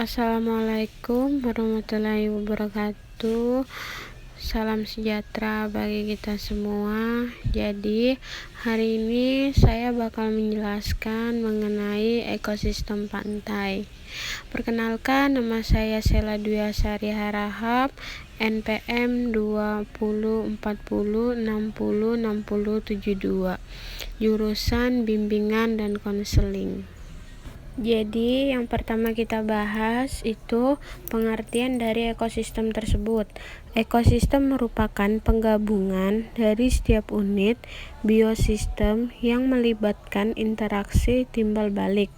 Assalamualaikum warahmatullahi wabarakatuh. Salam sejahtera bagi kita semua. Jadi, hari ini saya bakal menjelaskan mengenai ekosistem pantai. Perkenalkan, nama saya Sela Dwi Asari Harahap, NPM 2040606072, jurusan bimbingan dan konseling. Jadi, yang pertama kita bahas itu pengertian dari ekosistem tersebut. Ekosistem merupakan penggabungan dari setiap unit biosistem yang melibatkan interaksi timbal balik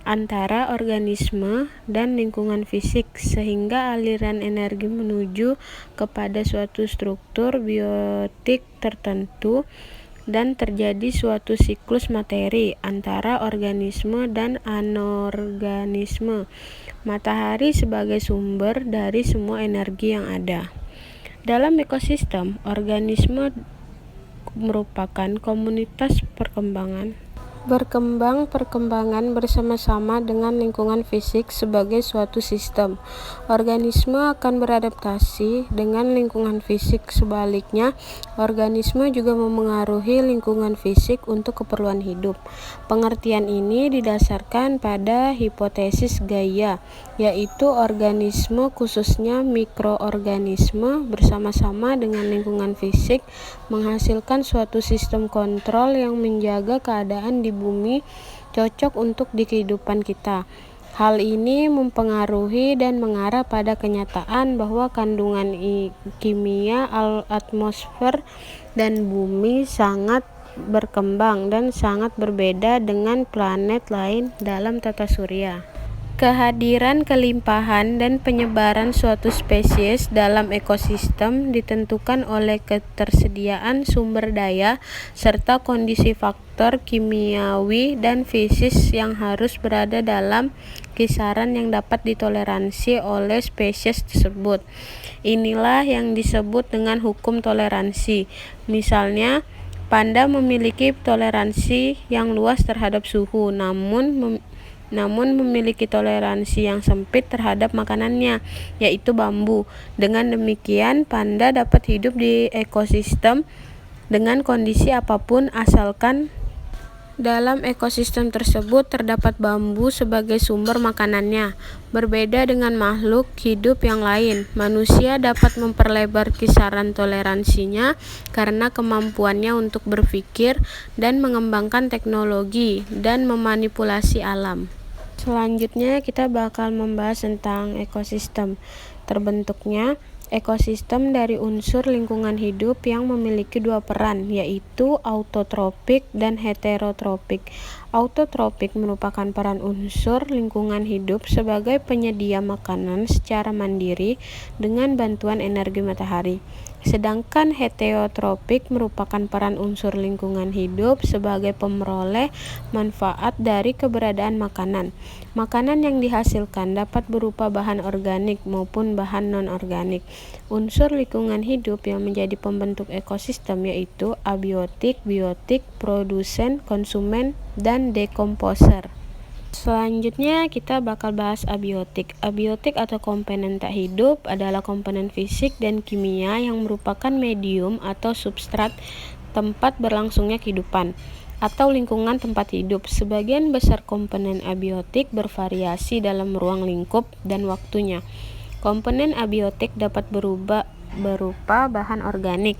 antara organisme dan lingkungan fisik sehingga aliran energi menuju kepada suatu struktur biotik tertentu dan terjadi suatu siklus materi antara organisme dan anorganisme. Matahari sebagai sumber dari semua energi yang ada. Dalam ekosistem, organisme merupakan komunitas perkembangan bersama-sama dengan lingkungan fisik sebagai suatu sistem. Organisme akan beradaptasi dengan lingkungan fisik. Sebaliknya, organisme juga memengaruhi lingkungan fisik untuk keperluan hidup. Pengertian ini didasarkan pada hipotesis Gaia, yaitu organisme khususnya mikroorganisme bersama-sama dengan lingkungan fisik menghasilkan suatu sistem kontrol yang menjaga keadaan di bumi cocok untuk di kehidupan kita. Hal ini mempengaruhi dan mengarah pada kenyataan bahwa kandungan kimia atmosfer dan bumi sangat berkembang dan sangat berbeda dengan planet lain dalam tata surya. Kehadiran, kelimpahan, dan penyebaran suatu spesies dalam ekosistem ditentukan oleh ketersediaan sumber daya serta kondisi faktor kimiawi dan fisik yang harus berada dalam kisaran yang dapat ditoleransi oleh spesies tersebut. Inilah yang disebut dengan hukum toleransi. Misalnya, panda memiliki toleransi yang luas terhadap suhu, namun memiliki toleransi yang sempit terhadap makanannya, yaitu bambu. Dengan demikian, panda dapat hidup di ekosistem dengan kondisi apapun asalkan dalam ekosistem tersebut terdapat bambu sebagai sumber makanannya. Berbeda dengan makhluk hidup yang lain, manusia dapat memperlebar kisaran toleransinya karena kemampuannya untuk berpikir dan mengembangkan teknologi dan memanipulasi alam. Selanjutnya kita bakal membahas tentang ekosistem. Terbentuknya ekosistem dari unsur lingkungan hidup yang memiliki dua peran, yaitu autotropik dan heterotropik. Autotropik merupakan peran unsur lingkungan hidup sebagai penyedia makanan secara mandiri dengan bantuan energi matahari. Sedangkan heterotropik merupakan peran unsur lingkungan hidup sebagai pemeroleh manfaat dari keberadaan makanan. Makanan yang dihasilkan dapat berupa bahan organik maupun bahan non-organik. Unsur lingkungan hidup yang menjadi pembentuk ekosistem yaitu abiotik, biotik, produsen, konsumen, dan dekomposer. Selanjutnya kita bakal bahas abiotik. Abiotik atau komponen tak hidup adalah komponen fisik dan kimia yang merupakan medium atau substrat tempat berlangsungnya kehidupan atau lingkungan tempat hidup. Sebagian besar komponen abiotik bervariasi dalam ruang lingkup dan waktunya. Komponen abiotik dapat berupa bahan organik,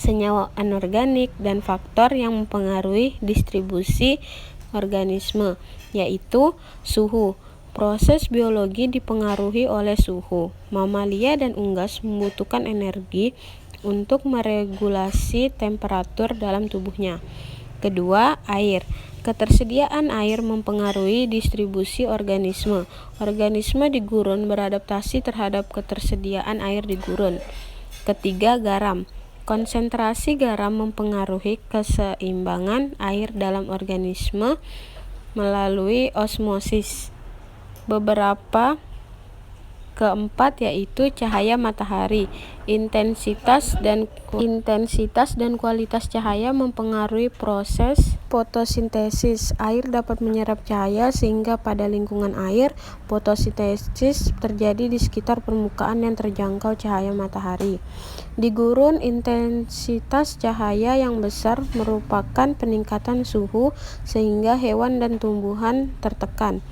senyawa anorganik, dan faktor yang mempengaruhi distribusi organisme, yaitu suhu. Proses biologi dipengaruhi oleh suhu. Mamalia dan unggas membutuhkan energi untuk meregulasi temperatur dalam tubuhnya. Kedua, air. Ketersediaan air mempengaruhi distribusi organisme. Organisme di gurun beradaptasi terhadap ketersediaan air di gurun. Ketiga, garam. Konsentrasi garam mempengaruhi keseimbangan air dalam organisme melalui osmosis. Keempat yaitu cahaya matahari. Intensitas dan kualitas cahaya mempengaruhi proses fotosintesis. Air dapat menyerap cahaya sehingga pada lingkungan air, fotosintesis terjadi di sekitar permukaan yang terjangkau cahaya matahari. Di gurun, intensitas cahaya yang besar merupakan peningkatan suhu sehingga hewan dan tumbuhan tertekan.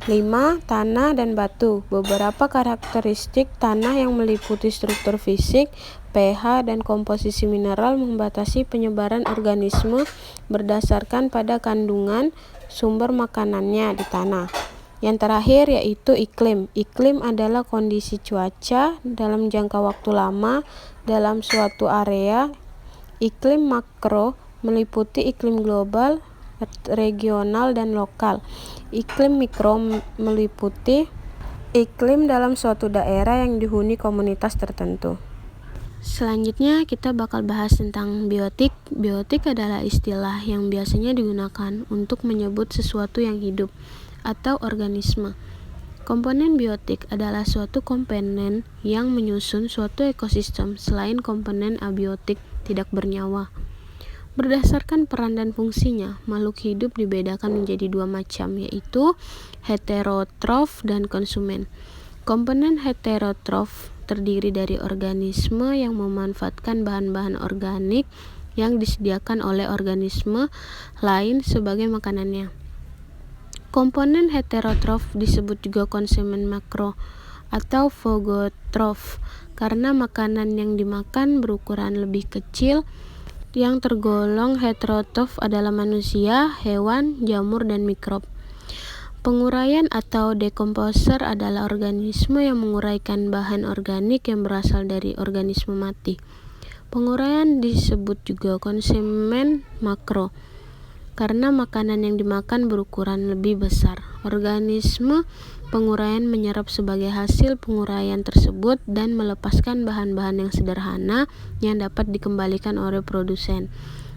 5. Tanah dan batu. Beberapa karakteristik tanah yang meliputi struktur fisik, pH, dan komposisi mineral membatasi penyebaran organisme berdasarkan pada kandungan sumber makanannya di tanah. Yang terakhir yaitu iklim. Iklim adalah kondisi cuaca dalam jangka waktu lama dalam suatu area. Iklim makro meliputi iklim global, regional, dan lokal. Iklim mikro meliputi iklim dalam suatu daerah yang dihuni komunitas tertentu. Selanjutnya kita bakal bahas tentang biotik. Biotik adalah istilah yang biasanya digunakan untuk menyebut sesuatu yang hidup atau organisme. Komponen biotik adalah suatu komponen yang menyusun suatu ekosistem selain komponen abiotik tidak bernyawa. Berdasarkan peran dan fungsinya, makhluk hidup dibedakan menjadi dua macam, yaitu heterotrof dan konsumen. Komponen heterotrof terdiri dari organisme yang memanfaatkan bahan-bahan organik yang disediakan oleh organisme lain sebagai makanannya. Komponen heterotrof disebut juga konsumen makro atau fagotrof karena makanan yang dimakan berukuran lebih kecil. Yang tergolong heterotrof adalah manusia, hewan, jamur, dan mikrob. Penguraian atau dekomposer adalah organisme yang menguraikan bahan organik yang berasal dari organisme mati. Penguraian disebut juga konsumen makro karena makanan yang dimakan berukuran lebih besar. Organisme penguraian menyerap sebagai hasil penguraian tersebut dan melepaskan bahan-bahan yang sederhana yang dapat dikembalikan oleh produsen.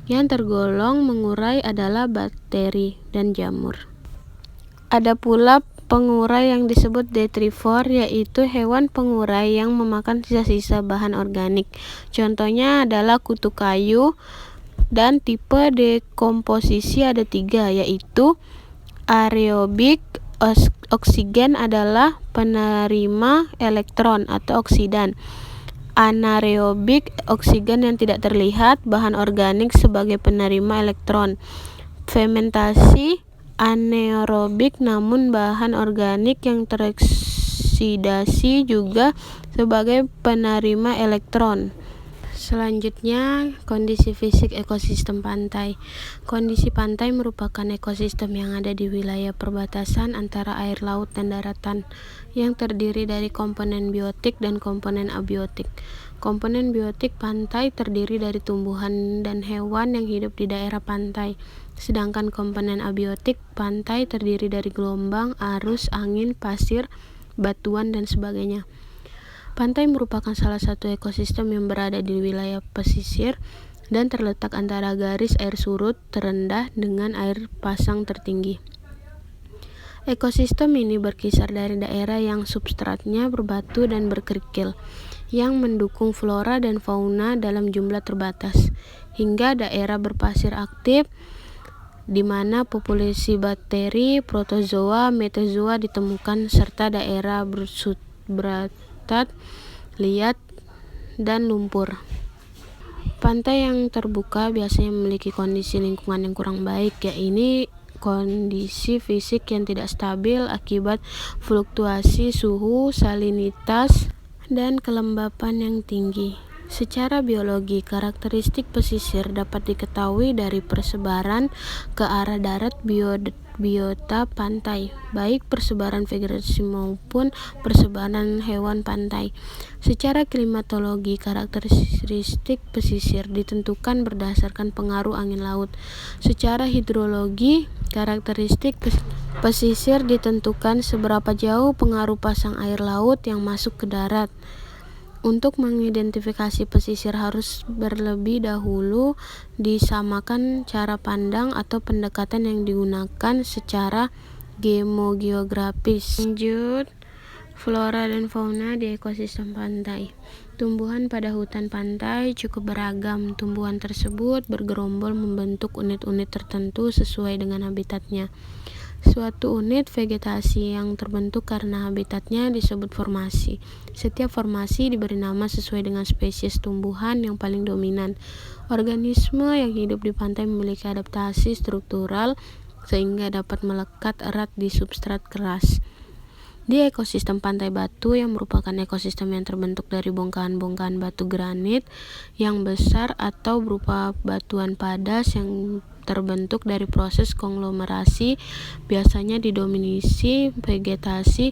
Yang tergolong mengurai adalah bakteri dan jamur. Ada pula pengurai yang disebut detrivor, yaitu hewan pengurai yang memakan sisa-sisa bahan organik. Contohnya adalah kutu kayu. Dan tipe dekomposisi ada 3, yaitu aerobik. Oksigen adalah penerima elektron atau oksidan. Anaerobik, oksigen yang tidak terlihat, bahan organik sebagai penerima elektron. Fermentasi, anaerobik namun bahan organik yang teroksidasi juga sebagai penerima elektron. Selanjutnya, kondisi fisik ekosistem pantai. Kondisi pantai merupakan ekosistem yang ada di wilayah perbatasan antara air laut dan daratan, yang terdiri dari komponen biotik dan komponen abiotik. Komponen biotik pantai terdiri dari tumbuhan dan hewan yang hidup di daerah pantai, sedangkan komponen abiotik pantai terdiri dari gelombang, arus, angin, pasir, batuan, dan sebagainya. Pantai merupakan salah satu ekosistem yang berada di wilayah pesisir dan terletak antara garis air surut terendah dengan air pasang tertinggi. Ekosistem ini berkisar dari daerah yang substratnya berbatu dan berkerikil, yang mendukung flora dan fauna dalam jumlah terbatas, hingga daerah berpasir aktif, di mana populasi bakteri, protozoa, metazoa ditemukan, serta daerah bersubstrat liat dan lumpur. Pantai yang terbuka biasanya memiliki kondisi lingkungan yang kurang baik, yaitu kondisi fisik yang tidak stabil akibat fluktuasi suhu, salinitas, dan kelembapan yang tinggi. Secara biologi, karakteristik pesisir dapat diketahui dari persebaran ke arah darat biota pantai, baik persebaran vegetasi maupun persebaran hewan pantai. Secara klimatologi, karakteristik pesisir ditentukan berdasarkan pengaruh angin laut. Secara hidrologi, karakteristik pesisir ditentukan seberapa jauh pengaruh pasang air laut yang masuk ke darat. Untuk mengidentifikasi pesisir harus terlebih dahulu disamakan cara pandang atau pendekatan yang digunakan secara geografis. Lanjut, flora dan fauna di ekosistem pantai. Tumbuhan pada hutan pantai cukup beragam. Tumbuhan tersebut bergerombol membentuk unit-unit tertentu sesuai dengan habitatnya. Suatu unit vegetasi yang terbentuk karena habitatnya disebut formasi. Setiap formasi diberi nama sesuai dengan spesies tumbuhan yang paling dominan. Organisme yang hidup di pantai memiliki adaptasi struktural sehingga dapat melekat erat di substrat keras. Di ekosistem pantai batu, yang merupakan ekosistem yang terbentuk dari bongkahan-bongkahan batu granit yang besar atau berupa batuan padas yang terbentuk dari proses konglomerasi, biasanya didominasi vegetasi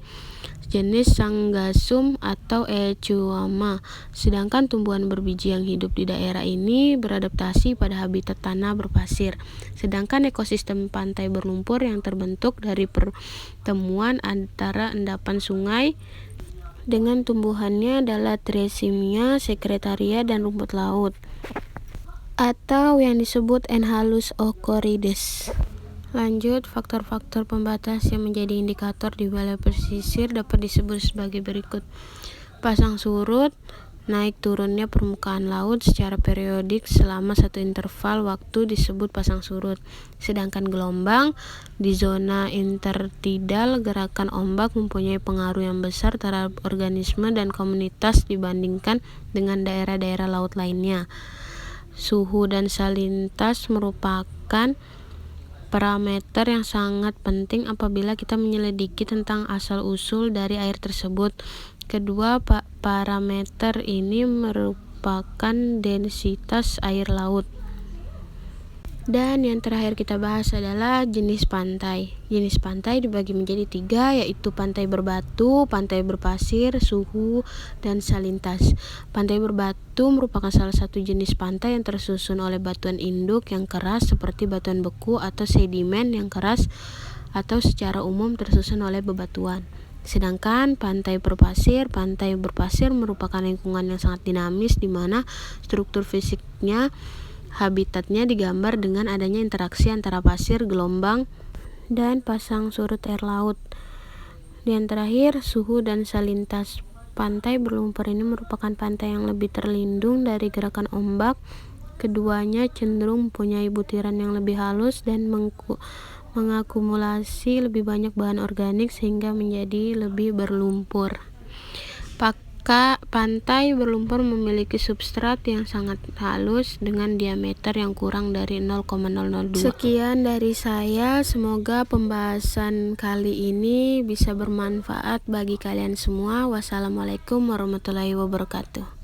jenis Sangasum atau Echuama. Sedangkan tumbuhan berbiji yang hidup di daerah ini beradaptasi pada habitat tanah berpasir. Sedangkan ekosistem pantai berlumpur yang terbentuk dari pertemuan antara endapan sungai dengan tumbuhannya adalah Dresimia, Secretaria, dan rumput laut, atau yang disebut Enhalus ochorides. Lanjut, faktor-faktor pembatas yang menjadi indikator di wilayah pesisir dapat disebut sebagai berikut. Pasang surut, naik turunnya permukaan laut secara periodik selama satu interval waktu disebut pasang surut. Sedangkan gelombang, di zona intertidal, gerakan ombak mempunyai pengaruh yang besar terhadap organisme dan komunitas dibandingkan dengan daerah-daerah laut lainnya. Suhu dan salinitas merupakan parameter yang sangat penting apabila kita menyelidiki tentang asal-usul dari air tersebut. Kedua parameter ini merupakan densitas air laut. Dan yang terakhir kita bahas adalah jenis pantai. Jenis pantai dibagi menjadi 3, yaitu pantai berbatu, pantai berpasir, suhu, dan salinitas. Pantai berbatu merupakan salah satu jenis pantai yang tersusun oleh batuan induk yang keras seperti batuan beku atau sedimen yang keras, atau secara umum tersusun oleh bebatuan. Sedangkan pantai berpasir merupakan lingkungan yang sangat dinamis di mana struktur fisiknya, habitatnya digambar dengan adanya interaksi antara pasir, gelombang, dan pasang surut air laut. Dan terakhir, suhu dan salinitas. Pantai berlumpur ini merupakan pantai yang lebih terlindung dari gerakan ombak. Keduanya cenderung mempunyai butiran yang lebih halus dan mengakumulasi lebih banyak bahan organik sehingga menjadi lebih berlumpur. Pantai berlumpur memiliki substrat yang sangat halus dengan diameter yang kurang dari 0,002. Sekian dari saya, semoga pembahasan kali ini bisa bermanfaat bagi kalian semua. Wassalamualaikum warahmatullahi wabarakatuh.